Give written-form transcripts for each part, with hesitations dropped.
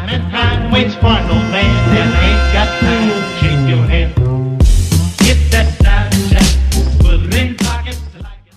time and time waits for no man, and ain't got time to shake your head. Get that Snapchat, put it in pockets like it.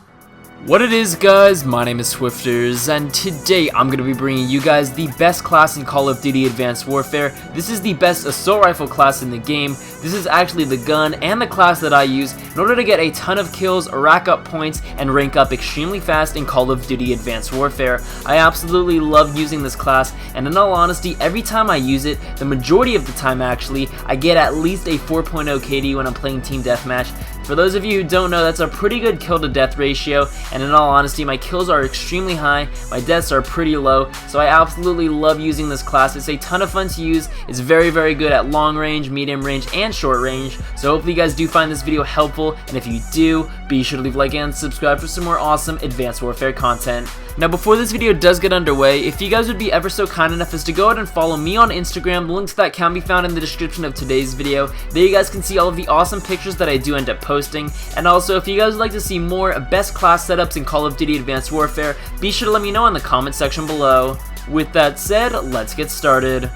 What it is, guys, my name is Swifterrs, and today I'm going to be bringing you guys the best class in Call of Duty Advanced Warfare. This is the best assault rifle class in the game. This is actually the gun and the class that I use in order to get a ton of kills, rack up points, and rank up extremely fast in Call of Duty Advanced Warfare. I absolutely love using this class, and in all honesty, every time I use it, the majority of the time actually, I get at least a 4.0 KD when I'm playing Team Deathmatch. For those of you who don't know, that's a pretty good kill to death ratio, and in all honesty, my kills are extremely high, my deaths are pretty low, so I absolutely love using this class. It's a ton of fun to use, it's very good at long range, medium range, and short range, so hopefully you guys do find this video helpful, and if you do, be sure to leave a like and subscribe for some more awesome Advanced Warfare content. Now before this video does get underway, if you guys would be ever so kind enough as to go ahead and follow me on Instagram, the link to that can be found in the description of today's video. There you guys can see all of the awesome pictures that I do end up posting, and also if you guys would like to see more best class setups in Call of Duty Advanced Warfare, be sure to let me know in the comment section below. With that said, let's get started.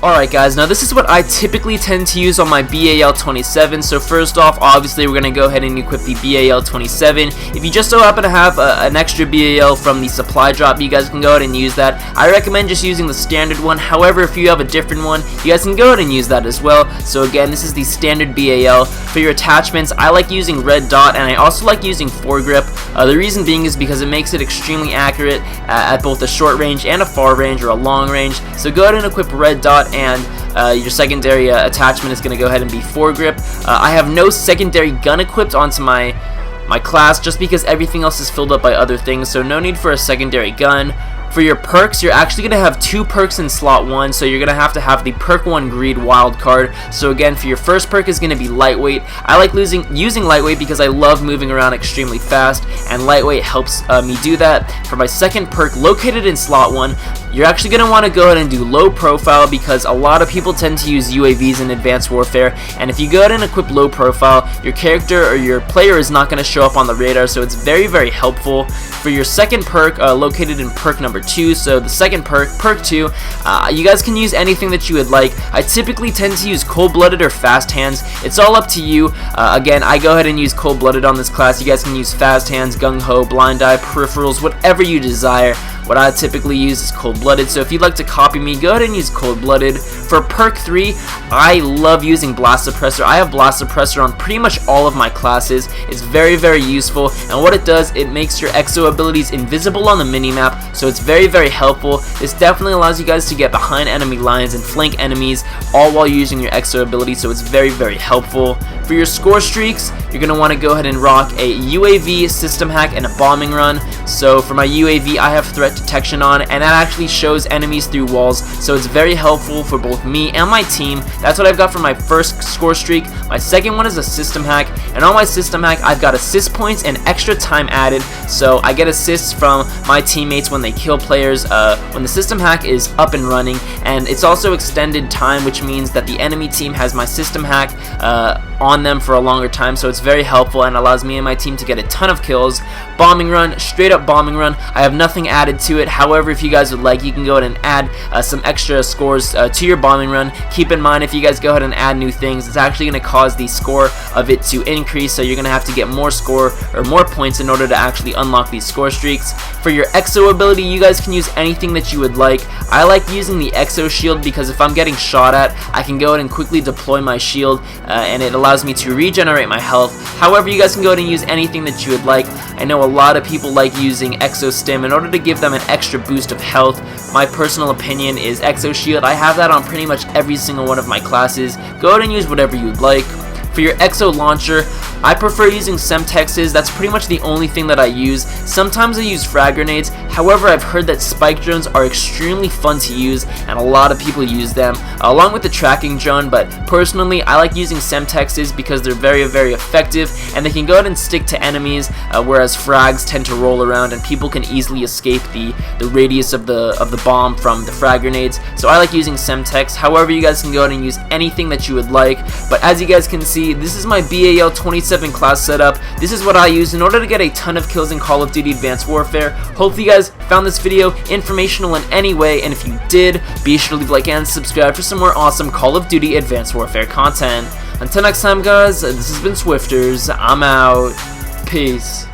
Alright guys, now this is what I typically tend to use on my Bal-27. So first off, obviously we're going to go ahead and equip the Bal-27. If you just so happen to have an extra BAL from the supply drop, you guys can go ahead and use that. I recommend just using the standard one. However, if you have a different one, you guys can go ahead and use that as well. So again, this is the standard BAL. For your attachments, I like using red dot, and I also like using foregrip. The reason being is because it makes it extremely accurate at both a short range and a far range or a long range. So go ahead and equip red dot, and your secondary attachment is going to go ahead and be foregrip. I have no secondary gun equipped onto my class just because everything else is filled up by other things, so no need for a secondary gun. For your perks, you're actually going to have 2 perks in slot 1, so you're going to have the perk 1 greed wild card. So again, for your first perk is going to be lightweight. I like using lightweight because I love moving around extremely fast, and lightweight helps me do that. For my second perk, located in slot 1, you're actually going to want to go ahead and do low profile because a lot of people tend to use UAVs in Advanced Warfare, and if you go ahead and equip low profile, your character or your player is not going to show up on the radar, so it's very helpful. For your second perk, located in perk number 2, so the second perk, perk 2, you guys can use anything that you would like. I typically tend to use cold-blooded or fast hands. It's all up to you. Again, I go ahead and use cold-blooded on this class. You guys can use fast hands, gung-ho, blind eye, peripherals, whatever you desire. What I typically use is cold-blooded, so if you'd like to copy me, go ahead and use cold-blooded. For perk 3, I love using blast suppressor. I have blast suppressor on pretty much all of my classes. It's very useful, and what it does, it makes your exo abilities invisible on the minimap, so it's very helpful. This definitely allows you guys to get behind enemy lines and flank enemies, all while using your exo ability, so it's very helpful. For your score streaks, you're going to want to go ahead and rock a UAV, system hack, and a bombing run. So for my UAV, I have threat detection on, and that actually shows enemies through walls, so it's very helpful for both me and my team. That's what I've got for my first score streak. My second one is a system hack, and on my system hack, I've got assist points and extra time added, so I get assists from my teammates when they kill players when the system hack is up and running, and it's also extended time, which means that the enemy team has my system hack on them for a longer time, so it's very helpful and allows me and my team to get a ton of kills. Bombing run, straight up bombing run, I have nothing added to it. However, if you guys would like, you can go ahead and add some extra scores to your bombing run. Keep in mind, if you guys go ahead and add new things, it's actually going to cause the score of it to increase, so you're going to have to get more score or more points in order to actually unlock these score streaks. For your exo ability, you guys can use anything that you would like. I like using the exo shield because if I'm getting shot at, I can go ahead and quickly deploy my shield, and it allows me to regenerate my health. However, you guys can go ahead and use anything that you would like. I know a lot of people like using exo stim in order to give them an extra boost of health. My personal opinion is exo shield. I have that on pretty much every single one of my classes. Go ahead and use whatever you'd like. For your exo launcher, I prefer using Semtexes. That's pretty much the only thing that I use. Sometimes I use frag grenades. However, I've heard that spike drones are extremely fun to use, and a lot of people use them, along with the tracking drone, but personally, I like using Semtexes because they're very effective, and they can go ahead and stick to enemies, whereas frags tend to roll around, and people can easily escape the radius of the bomb from the frag grenades, so I like using Semtex. However, you guys can go ahead and use anything that you would like, but as you guys can see, this is my Bal-27 class setup. This is what I use in order to get a ton of kills in Call of Duty Advanced Warfare. Hopefully you guys guys found this video informational in any way, and if you did, be sure to leave a like and subscribe for some more awesome Call of Duty Advanced Warfare content. Until next time, guys, this has been Swifterrs. I'm out. Peace.